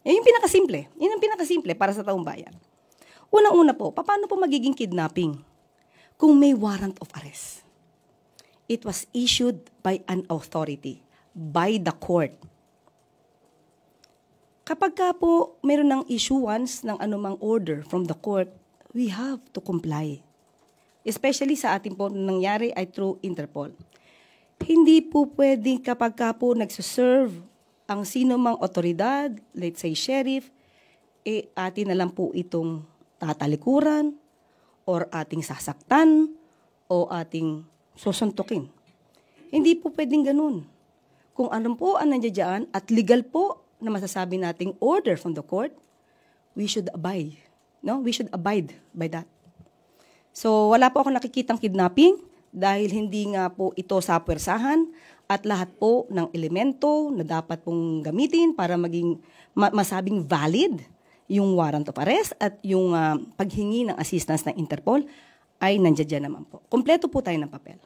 Yan yung pinakasimple. Yan yung pinakasimple para sa taong bayan. Unang-una po, paano po magiging kidnapping kung may warrant of arrest? It was issued by an authority, by the court. Kapag ka po mayroon ng issuance ng anumang order from the court, we have to comply. Especially sa ating po nangyari ay through Interpol. Hindi po pwedeng kapag ka po nagsuserve ang sino mang otoridad, let's say sheriff, atin na lang po itong tatalikuran, or ating sasaktan, o ating susuntukin. Hindi po pwedeng ganun. Kung ano po ang nandiyan at legal po na masasabi nating order from the court, we should abide. No? We should abide by that. So wala po ako nakikitang kidnapping dahil hindi nga po ito sa puwersahan at lahat po ng elemento na dapat pong gamitin para maging masabing valid yung warrant of arrest at yung paghingi ng assistance ng Interpol ay nandiyan naman po. Kompleto po tayo ng papel.